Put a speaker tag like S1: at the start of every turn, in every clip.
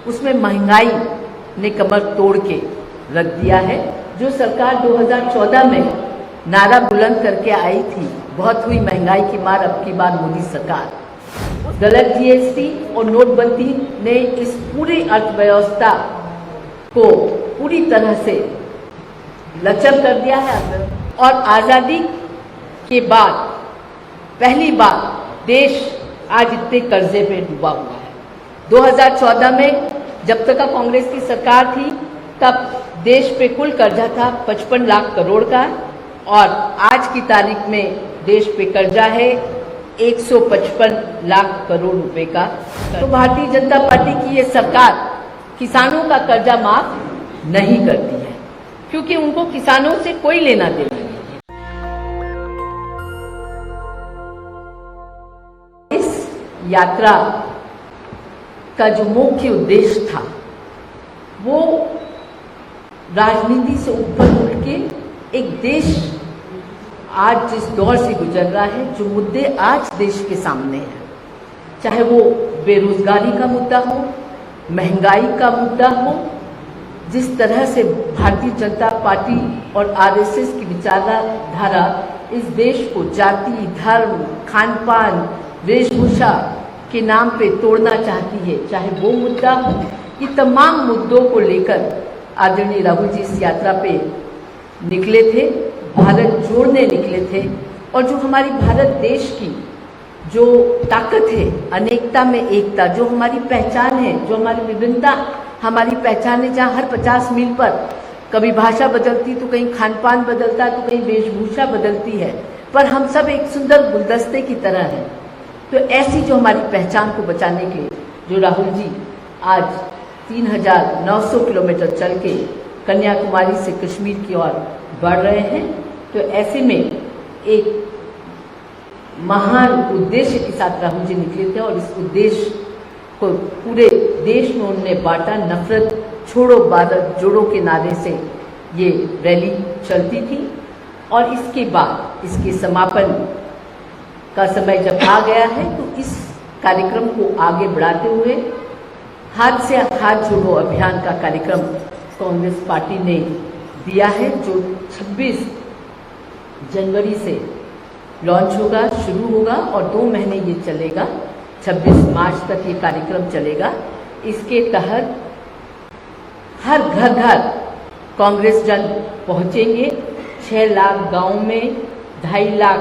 S1: उसमें महंगाई ने कमर तोड़ के रख दिया है। जो सरकार 2014 में नारा बुलंद करके आई थी, बहुत हुई महंगाई की मार, अब की बार मोदी सरकार, गलत जीएसटी और नोटबंदी ने इस पूरी अर्थव्यवस्था को पूरी तरह से लचर कर दिया है। और आज़ादी के बाद पहली बार देश आज इतने कर्जे पे डूबा हुआ है। 2014 में जब तक कांग्रेस की सरकार थी तब देश पे कुल कर्जा था 55 लाख करोड़ का, और आज की तारीख में देश पे कर्जा है 155 लाख करोड़ रुपए का। तो भारतीय जनता पार्टी की ये सरकार किसानों का कर्जा माफ नहीं करती है, क्योंकि उनको किसानों से कोई लेना देना नहीं है। इस यात्रा का जो मुख्य उद्देश्य था वो राजनीति से ऊपर उठ के एक देश आज जिस दौर से गुजर रहा है, जो मुद्दे आज देश के सामने हैं, चाहे वो बेरोजगारी का मुद्दा हो, महंगाई का मुद्दा हो, जिस तरह से भारतीय जनता पार्टी और आरएसएस की विचारधारा इस देश को जाति, धर्म, खान पान, वेशभूषा के नाम पे तोड़ना चाहती है, चाहे वो मुद्दा हो, ये तमाम मुद्दों को लेकर आदरणीय राहुल जी इस यात्रा पे निकले थे, भारत जोड़ने निकले थे। और जो हमारी भारत देश की जो ताकत है, अनेकता में एकता, जो हमारी पहचान है, जो हमारी विभिन्नता हमारी पहचान है, जहाँ हर 50 मील पर कभी भाषा बदलती तो कहीं खान पान बदलता तो कहीं वेशभूषा बदलती है, पर हम सब एक सुंदर गुलदस्ते की तरह हैं। तो ऐसी जो हमारी पहचान को बचाने के जो राहुल जी आज 3900 किलोमीटर चल के कन्याकुमारी से कश्मीर की ओर बढ़ रहे हैं, तो ऐसे में एक महान उद्देश्य के साथ राहुल जी निकले थे, और इस उद्देश्य को पूरे देश में उन्होंने बांटा। नफरत छोड़ो भारत जोड़ो के नारे से ये रैली चलती थी, और इसके बाद इसके समापन का समय जब आ गया है तो इस कार्यक्रम को आगे बढ़ाते हुए हाथ से हाथ जोड़ो अभियान का कार्यक्रम कांग्रेस पार्टी ने दिया है, जो 26 जनवरी से लॉन्च होगा, शुरू होगा और 2 महीने ये चलेगा। 26 मार्च तक ये कार्यक्रम चलेगा। इसके तहत हर घर घर कांग्रेस जन पहुंचेंगे। 6 लाख गांव में, 2.5 लाख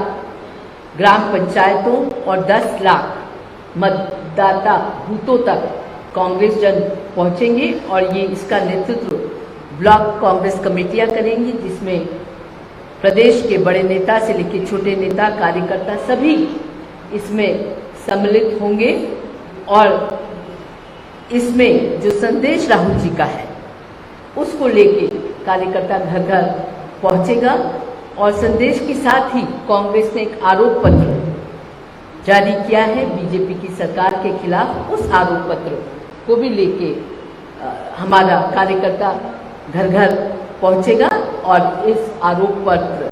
S1: ग्राम पंचायतों और 10 लाख मतदाता बूथों तक कांग्रेस जन पहुंचेंगे, और ये इसका नेतृत्व ब्लॉक कांग्रेस कमेटियां करेंगी, जिसमें प्रदेश के बड़े नेता से लेकर छोटे नेता, कार्यकर्ता सभी इसमें सम्मिलित होंगे। और इसमें जो संदेश राहुल जी का है उसको लेके कार्यकर्ता घर घर पहुंचेगा, और संदेश के साथ ही कांग्रेस ने एक आरोप पत्र जारी किया है बीजेपी की सरकार के खिलाफ। उस आरोप पत्र को भी लेके हमारा कार्यकर्ता घर घर पहुंचेगा, और इस आरोप पत्र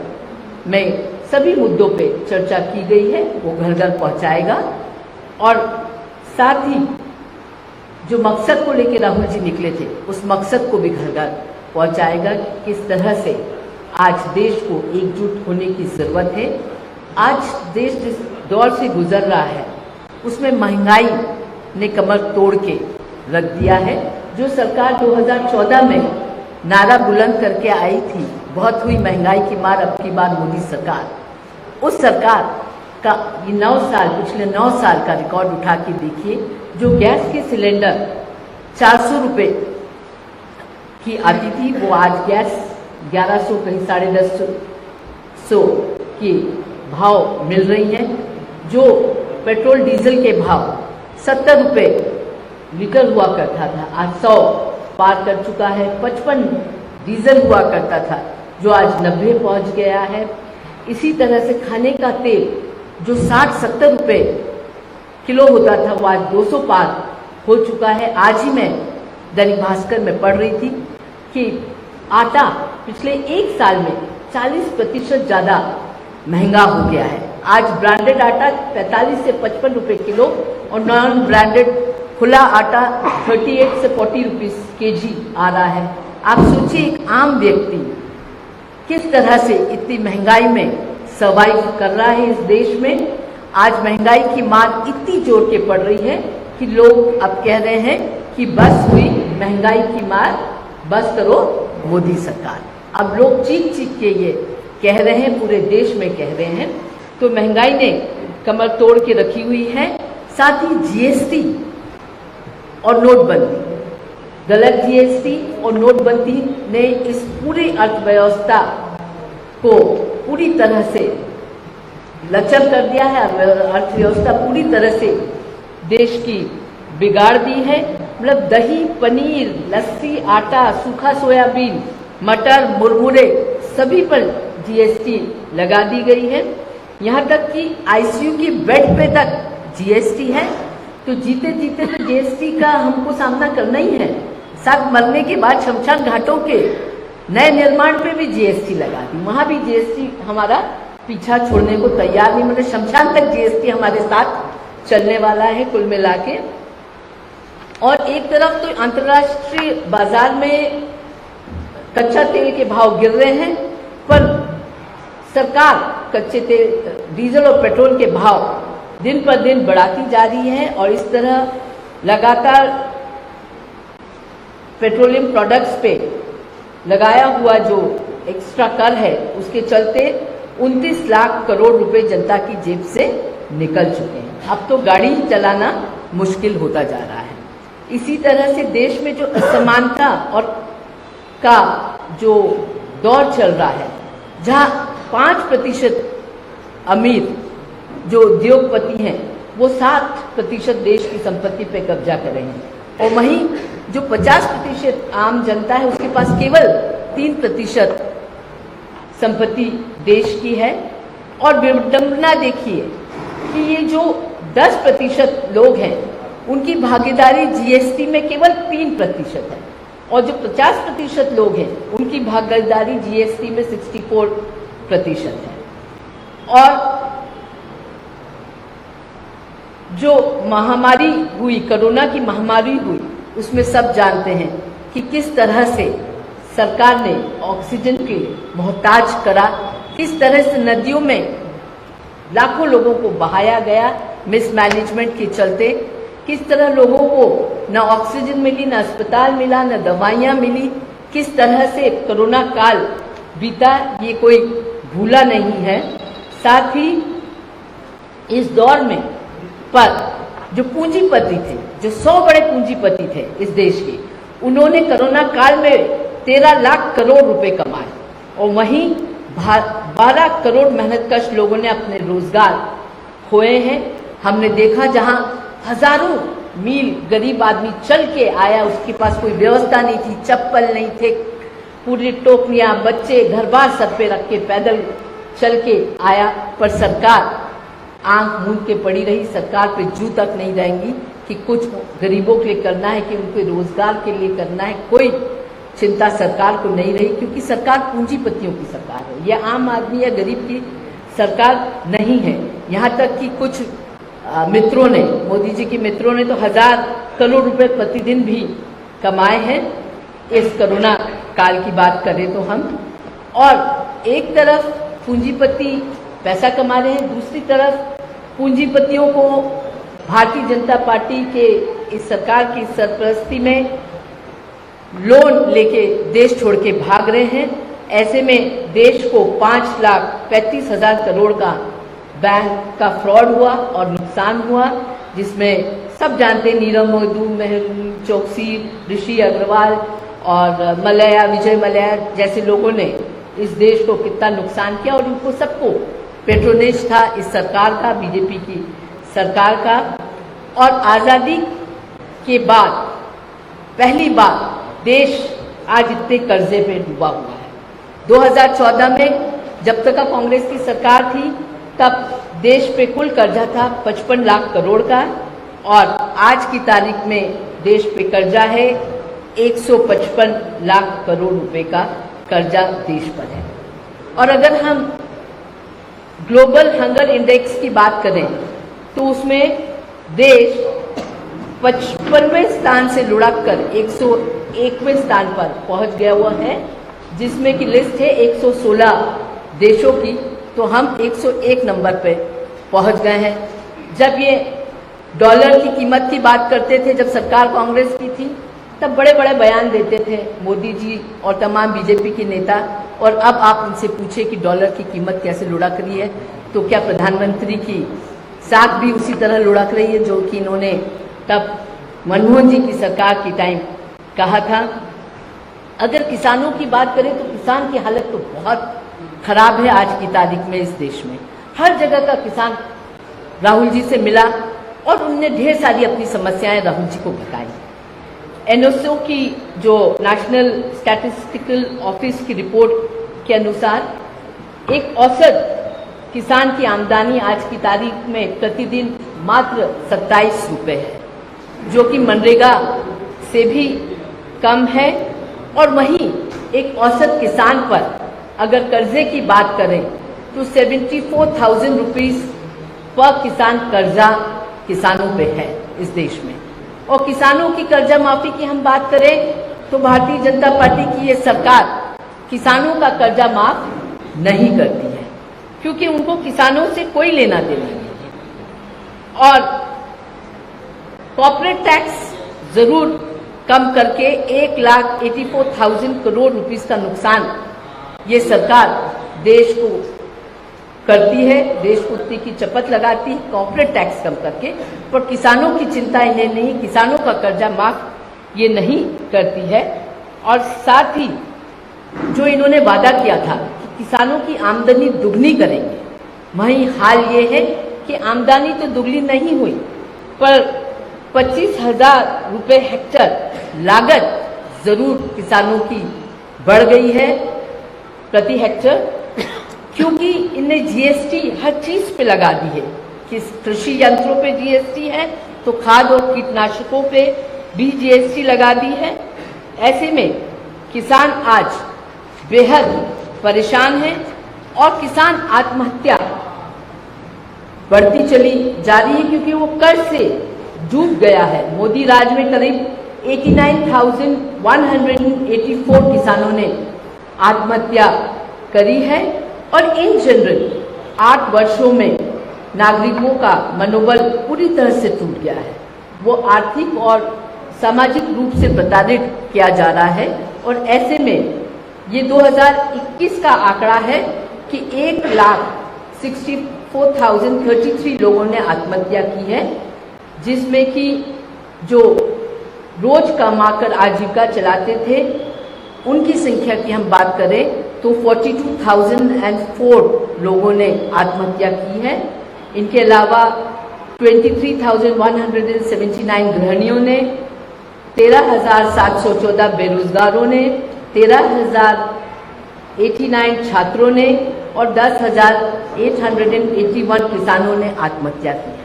S1: में सभी मुद्दों पे चर्चा की गई है वो घर घर पहुंचाएगा। और साथ ही जो मकसद को लेकर राहुल जी निकले थे उस मकसद को भी घर घर पहुंचाएगा। किस तरह से आज देश को एकजुट होने की जरूरत है। आज देश जिस दौर से गुजर रहा है उसमें महंगाई ने कमर तोड़ के रख दिया है। जो सरकार 2014 में नारा बुलंद करके आई थी, बहुत हुई महंगाई की मार, अब की बार मोदी सरकार, उस सरकार का ये 9 साल, पिछले 9 साल का रिकॉर्ड उठा के देखिए। जो गैस के सिलेंडर 400 रुपये की आती थी, वो आज गैस 1100, कहीं 1150 की भाव मिल रही हैं। जो पेट्रोल डीजल के भाव 70 रुपये लीटर हुआ करता था, आज 100 पार कर चुका है। 55 डीजल हुआ करता था, जो आज 90 पहुंच गया है। इसी तरह से खाने का तेल जो 60-70 रुपये किलो होता था, वो आज 200 पार हो चुका है। आज ही मैं दैनिक भास्कर में पढ़ रही थी कि आटा पिछले 1 साल में 40% ज़्यादा महंगा हो गया है। आज ब्रांडेड आटा 45 से 55 रुपये किलो और नॉन ब्रांडेड खुला आटा 38 से 40 रुपीस केजी आ रहा है। आप सोचिए एक आम व्यक्ति किस तरह से इतनी महंगाई में सर्वाइव कर रहा है इस देश में। आज महंगाई की मार इतनी जोर के पड़ रही है कि लोग अब कह रहे हैं कि बस हुई महंगाई की मार, बस करो मोदी सरकार। अब लोग चीख चीख के ये कह रहे हैं, पूरे देश में कह रहे हैं। तो महंगाई ने कमर तोड़ के रखी हुई है। साथ ही जीएसटी और नोटबंदी, गलत जीएसटी और नोटबंदी ने इस पूरी अर्थव्यवस्था को पूरी तरह से लचर कर दिया है। अर्थव्यवस्था पूरी तरह से देश की बिगाड़ दी है। मतलब दही, पनीर, लस्सी, आटा, सूखा सोयाबीन, मटर, मुरमुरे सभी पर जीएसटी लगा दी गई है। यहाँ तक कि आईसीयू की बेड पे तक जीएसटी है। तो जीते जीते तो जीएसटी का हमको सामना करना ही है। साथ मरने के बाद शमशान घाटों के नए निर्माण पे भी जीएसटी लगा दी, वहां भी जीएसटी हमारा पीछा छोड़ने को तैयार नहीं। मतलब शमशान तक जीएसटी हमारे साथ चलने वाला है कुल मिला के। और एक तरफ तो अंतर्राष्ट्रीय बाजार में कच्चा तेल के भाव गिर रहे हैं, पर सरकार कच्चे तेल, डीजल और पेट्रोल के भाव दिन पर दिन बढ़ाती जा रही है। और इस तरह लगातार पेट्रोलियम प्रोडक्ट्स पे लगाया हुआ जो एक्स्ट्रा कर है, उसके चलते 29 लाख करोड़ रुपए जनता की जेब से निकल चुके हैं। अब तो गाड़ी चलाना मुश्किल होता जा रहा है। इसी तरह से देश में जो असमानता और का जो दौर चल रहा है, जहां 5% अमीर जो उद्योगपति हैं वो 7% देश की संपत्ति पे कब्जा कर रहे हैं, और वहीं जो 50% आम जनता है उसके पास केवल 3% संपत्ति देश की है। और विडंबना देखिए कि ये जो 10% लोग हैं उनकी भागीदारी जीएसटी में केवल 3% है, और जो 50% लोग हैं उनकी भागीदारी जीएसटी में 64% है। और जो महामारी हुई, कोरोना की महामारी हुई, उसमें सब जानते हैं कि किस तरह से सरकार ने ऑक्सीजन के मोहताज करा, किस तरह से नदियों में लाखों लोगों को बहाया गया मिसमैनेजमेंट के चलते, किस तरह लोगों को न ऑक्सीजन मिली, न अस्पताल मिला, न दवाइयाँ मिली, किस तरह से कोरोना काल बीता, ये कोई भूला नहीं है। साथ ही इस दौर में पर जो पूंजीपति थे, जो 100 बड़े पूंजीपति थे इस देश के, उन्होंने कोरोना काल में 13 लाख करोड़ रुपए कमाए, और वहीं 12 करोड़ मेहनतकश लोगों ने अपने रोजगार खोए हैं। हमने देखा जहां हजारों मील गरीब आदमी चल के आया, उसके पास कोई व्यवस्था नहीं थी, चप्पल नहीं थे, पूरी टोकरियां, बच्चे घर बार सर पे रख के पैदल चल के आया, पर सरकार आंख मूंद के पड़ी रही। सरकार पे जू तक नहीं रहेंगी कि कुछ गरीबों के लिए करना है, कि उनके रोजगार के लिए करना है, कोई चिंता सरकार को नहीं रही, क्योंकि सरकार पूंजीपतियों की सरकार है, यह आम आदमी या गरीब की सरकार नहीं है। यहाँ तक कि कुछ मित्रों ने, मोदी जी के मित्रों ने तो 1000 करोड़ रुपए प्रतिदिन भी कमाए हैं इस कोरोना काल की बात करें तो हम। और एक तरफ पूंजीपति पैसा कमा रहे हैं, दूसरी तरफ पूंजीपतियों को भारतीय जनता पार्टी के इस सरकार की सरपरस्ती में लोन लेके देश छोड़ के भाग रहे हैं। ऐसे में देश को 5,35,000 करोड़ का बैंक का फ्रॉड हुआ और नुकसान हुआ, जिसमें सब जानते हैं नीरव मोदी, मेहुल चोकसी, ऋषि अग्रवाल और मलया, विजय मलया जैसे लोगों ने इस देश को कितना नुकसान किया। और उनको सबको पेट्रोनेज था इस सरकार का, बीजेपी की सरकार का। और आज़ादी के बाद पहली बार देश आज इतने कर्जे पे डूबा हुआ है। 2014 में जब तक कांग्रेस की सरकार थी तब देश पे कुल कर्जा था 55 लाख करोड़ का, और आज की तारीख में देश पे कर्जा है 155 लाख करोड़ रुपए का कर्जा देश पर है। और अगर हम ग्लोबल हंगर इंडेक्स की बात करें तो उसमें देश 55वें स्थान से लुढ़क कर 101वें स्थान पर पहुंच गया हुआ है, जिसमें की लिस्ट है 116 देशों की, तो हम 101 नंबर पे पहुंच गए हैं। जब ये डॉलर की कीमत की बात करते थे, जब सरकार कांग्रेस की थी, तब बड़े बड़े बयान देते थे मोदी जी और तमाम बीजेपी के नेता, और अब आप उनसे पूछे कि डॉलर की कीमत कैसे लुढ़क रही है, तो क्या प्रधानमंत्री की साख भी उसी तरह लुढ़क रही है जो कि इन्होंने तब मनमोहन जी की सरकार के टाइम कहा था। अगर किसानों की बात करें तो किसान की हालत तो बहुत खराब है आज की तारीख में। इस देश में हर जगह का किसान राहुल जी से मिला और उनने ढेर सारी अपनी समस्याएं राहुल जी को बताई। एनओसी की जो नेशनल स्टैटिस्टिकल ऑफिस की रिपोर्ट के अनुसार एक औसत किसान की आमदनी आज की तारीख में प्रतिदिन मात्र 27 रुपये है, जो कि मनरेगा से भी कम है। और वहीं एक औसत किसान पर अगर कर्जे की बात करें तो 74,000 रुपीज पर किसान कर्जा किसानों पे है इस देश में। और किसानों की कर्जा माफी की हम बात करें तो भारतीय जनता पार्टी की ये सरकार किसानों का कर्जा माफ नहीं करती है, क्योंकि उनको किसानों से कोई लेना देना नहीं है। और कॉर्पोरेट टैक्स जरूर कम करके 1,84,000 करोड़ रुपीस का नुकसान ये सरकार देश को करती है, देश को उतनी की चपत लगाती है कॉर्पोरेट टैक्स कम करके, पर किसानों की चिंता इन्हें नहीं, किसानों का कर्जा माफ ये नहीं करती है। और साथ ही जो इन्होंने वादा किया था कि किसानों की आमदनी दुगनी करेंगे, वहीं हाल ये है कि आमदनी तो दुगनी नहीं हुई, पर 25,000 रुपये हेक्टेयर लागत जरूर किसानों की बढ़ गई है प्रति हेक्टेयर, क्योंकि इनने जीएसटी हर चीज पे लगा दी है। कि कृषि यंत्रों पे जीएसटी है तो खाद और कीटनाशकों पे भी जीएसटी लगा दी है। ऐसे में किसान आज बेहद परेशान है और किसान आत्महत्या बढ़ती चली जा रही है, क्योंकि वो कर्ज से डूब गया है। मोदी राज में करीब 89,184 किसानों ने आत्महत्या करी है और इन जनरल 8 वर्षों में नागरिकों का मनोबल पूरी तरह से टूट गया है। वो आर्थिक और सामाजिक रूप से प्रताड़ित किया जा रहा है। और ऐसे में ये 2021 का आंकड़ा है कि 1,64,033 लोगों ने आत्महत्या की है, जिसमें कि जो रोज कमाकर आजीविका चलाते थे उनकी संख्या की हम बात करें तो 42,004 लोगों ने आत्महत्या की है। इनके अलावा 23,179 गृहिणियों ने, 13,714 बेरोजगारों ने, 13,089 छात्रों ने और 10,881 किसानों ने आत्महत्या की है।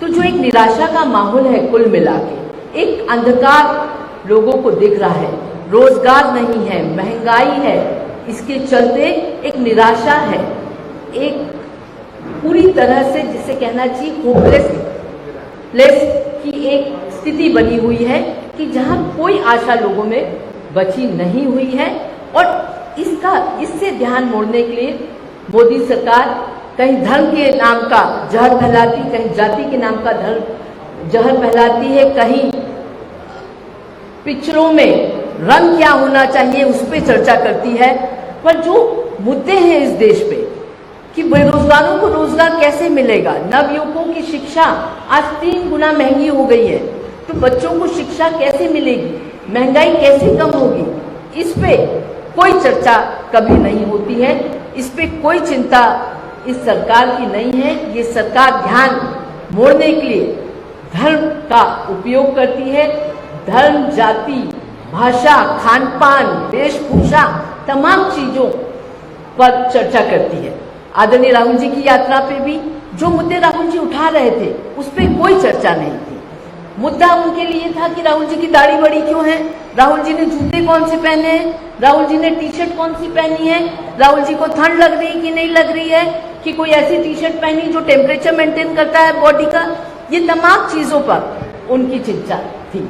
S1: तो जो एक निराशा का माहौल है, कुल मिला के एक अंधकार लोगों को दिख रहा है, रोजगार नहीं है, महंगाई है, इसके चलते एक निराशा है, एक पूरी तरह से जिसे कहना चाहिए होपलेस की एक स्थिति बनी हुई है कि जहां कोई आशा लोगों में बची नहीं हुई है। और इससे ध्यान मोड़ने के लिए मोदी सरकार कहीं धर्म के नाम का जहर फैलाती, कहीं जाति के नाम का जहर फैलाती है, कहीं पिक्चरों में रंग क्या होना चाहिए उस पर चर्चा करती है। पर जो मुद्दे हैं इस देश पे कि बेरोजगारों को रोजगार कैसे मिलेगा, नवयुवकों की शिक्षा आज 3 गुना महंगी हो गई है, तो बच्चों को शिक्षा कैसे मिलेगी, महंगाई कैसे कम होगी, इस पे कोई चर्चा कभी नहीं होती है, इस पे कोई चिंता इस सरकार की नहीं है। ये सरकार ध्यान मोड़ने के लिए धर्म का उपयोग करती है। धर्म, जाति, भाषा, खान पान, वेशभूषा, तमाम चीजों पर चर्चा करती है। आदरणीय राहुल जी की यात्रा पे भी जो मुद्दे राहुल जी उठा रहे थे उस पर कोई चर्चा नहीं थी। मुद्दा उनके लिए था कि राहुल जी की दाढ़ी बड़ी क्यों है, राहुल जी ने जूते कौन से पहने हैं, राहुल जी ने टी शर्ट कौन सी पहनी है, राहुल जी को ठंड लग रही कि नहीं लग रही है, कि कोई ऐसी टी शर्ट पहनी जो टेम्परेचर मेंटेन करता है बॉडी का। ये तमाम चीजों पर उनकी चिंता थी,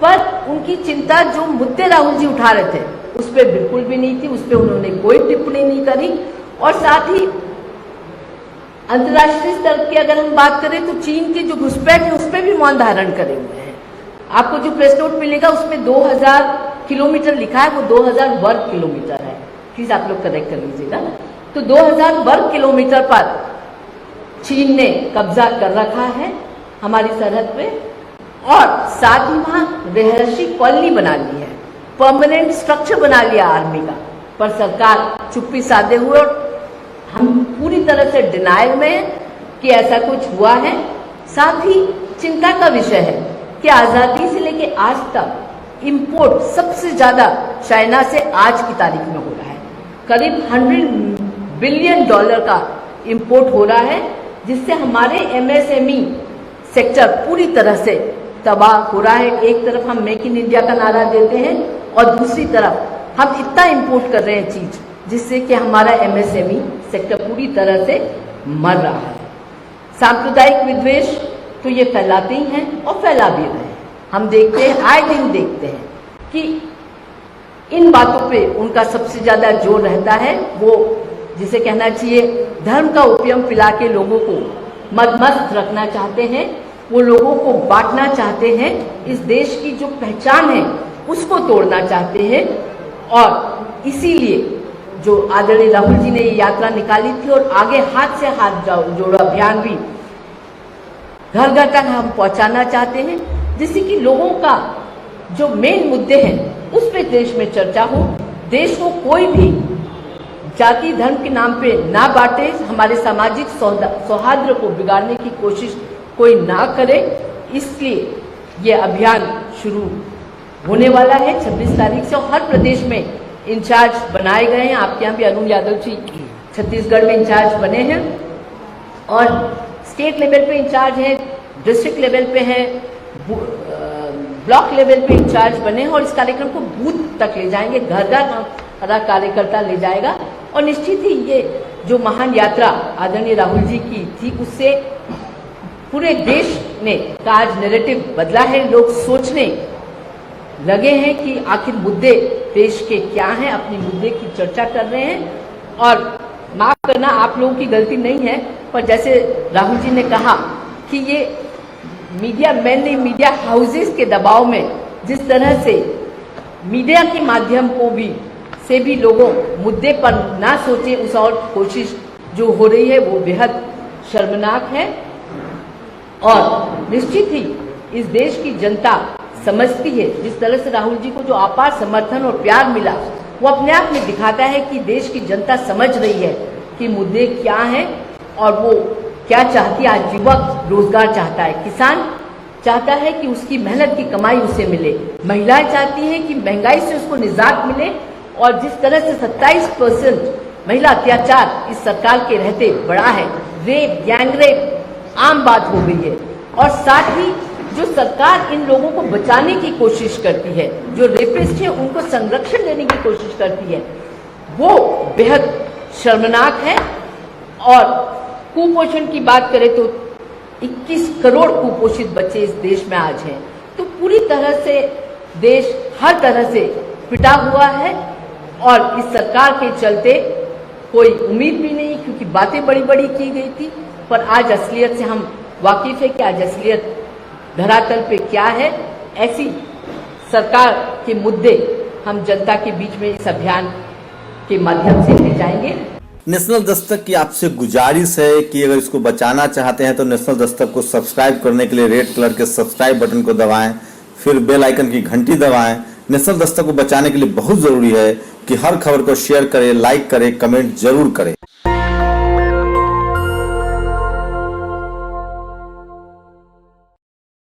S1: पर उनकी चिंता जो मुद्दे राहुल जी उठा रहे थे उस पर बिल्कुल भी नहीं थी, उस पर उन्होंने कोई टिप्पणी नहीं करी। और साथ ही अंतर्राष्ट्रीय स्तर की अगर हम बात करें तो चीन की जो घुसपैठ है उस पर भी मौन धारण करे हुए हैं। आपको जो प्रेस नोट मिलेगा उसमें 2000 किलोमीटर लिखा है, वो 2000 वर्ग किलोमीटर है, प्लीज आप लोग करेक्ट कर लीजिएगा। तो 2000 वर्ग किलोमीटर पर चीन ने कब्जा कर रखा है हमारी सरहद पे, और साथ ही वहां रिहायशी कॉलोनी बना ली है, परमानेंट स्ट्रक्चर बना लिया आर्मी का। पर सरकार चुप्पी साधे हुए और हम पूरी तरह से डिनायल में हैं कि ऐसा कुछ हुआ है। साथ ही चिंता का विषय है कि आजादी से लेके आज तक इंपोर्ट सबसे ज्यादा चाइना से आज की तारीख में हो रहा है, करीब $100 बिलियन का इंपोर्ट हो रहा है, जिससे हमारे एमएसएमई सेक्टर पूरी तरह से तबाह हो रहा है। एक तरफ हम मेक इन इंडिया का नारा देते हैं और दूसरी तरफ हम इतना इंपोर्ट कर रहे हैं चीज जिससे कि हमारा एमएसएमई सेक्टर पूरी तरह से मर रहा है। सांप्रदायिक विद्वेष तो ये फैलाते ही हैं और फैला भी रहे हैं। हम देखते हैं, आए दिन देखते हैं कि इन बातों पे उनका सबसे ज्यादा जोर रहता है। वो जिसे कहना चाहिए धर्म का ओपियम पिला के लोगों को मदमस्त रखना चाहते हैं, वो लोगों को बांटना चाहते हैं, इस देश की जो पहचान है उसको तोड़ना चाहते हैं। और इसीलिए जो आदरणीय राहुल जी ने ये यात्रा निकाली थी और आगे हाथ से हाथ जोड़ो अभियान भी घर घर तक हम पहुंचाना चाहते हैं, जिससे कि लोगों का जो मेन मुद्दे हैं उस पर देश में चर्चा हो, देश को कोई भी जाति धर्म के नाम पे ना बांटे, हमारे सामाजिक सौहार्द को बिगाड़ने की कोशिश कोई ना करे। इसलिए ये अभियान शुरू होने वाला है 26 तारीख से, और हर प्रदेश में इंचार्ज बनाए गए हैं। आपके यहाँ भी अरुण यादव जी छत्तीसगढ़ में इंचार्ज बने हैं और स्टेट लेवल पे इंचार्ज हैं, डिस्ट्रिक्ट लेवल पे हैं, ब्लॉक लेवल पे इंचार्ज बने हैं और इस कार्यक्रम को बूथ तक ले जाएंगे, घर घर हमारा कार्यकर्ता ले जाएगा। और निश्चित ही ये जो महान यात्रा आदरणीय राहुल जी की थी उससे पूरे देश ने का आज नैरेटिव बदला है। लोग सोचने लगे हैं कि आखिर मुद्दे देश के क्या हैं, अपने मुद्दे की चर्चा कर रहे हैं। और माफ करना, आप लोगों की गलती नहीं है, पर जैसे राहुल जी ने कहा कि ये मीडिया मैन ने मीडिया हाउसेस के दबाव में जिस तरह से मीडिया के माध्यम को भी से भी लोगों मुद्दे पर ना सोचे, उस और कोशिश जो हो रही है वो बेहद शर्मनाक है। और निश्चित ही इस देश की जनता समझती है, जिस तरह से राहुल जी को जो अपार समर्थन और प्यार मिला वो अपने आप में दिखाता है कि देश की जनता समझ रही है कि मुद्दे क्या हैं और वो क्या चाहती है। आज युवक रोजगार चाहता है, किसान चाहता है कि उसकी मेहनत की कमाई उसे मिले, महिलाएं चाहती हैं कि महंगाई से उसको निजात मिले। और जिस तरह से 27% महिला अत्याचार इस सरकार के रहते बढ़ा है, रेप गैंग रेप आम बात हो गई है। और साथ ही जो सरकार इन लोगों को बचाने की कोशिश करती है, जो रेपिस्ट है उनको संरक्षण देने की कोशिश करती है, वो बेहद शर्मनाक है। और कुपोषण की बात करें तो 21 करोड़ कुपोषित बच्चे इस देश में आज हैं। तो पूरी तरह से देश हर तरह से पिटा हुआ है और इस सरकार के चलते कोई उम्मीद भी नहीं, क्योंकि बातें बड़ी बड़ी की गई थी। पर आज असलियत से हम वाकिफ है कि आज असलियत धरातल पे क्या है। ऐसी सरकार के मुद्दे हम जनता के बीच में इस अभियान के माध्यम से ले जाएंगे।
S2: नेशनल दस्तक की आपसे गुजारिश है कि अगर इसको बचाना चाहते हैं तो नेशनल दस्तक को सब्सक्राइब करने के लिए रेड कलर के सब्सक्राइब बटन को दबाएं, फिर बेल आइकन की घंटी दबाएं। नेशनल दस्तक को बचाने के लिए बहुत जरूरी है कि हर खबर को शेयर करें, लाइक करें, कमेंट जरूर करें।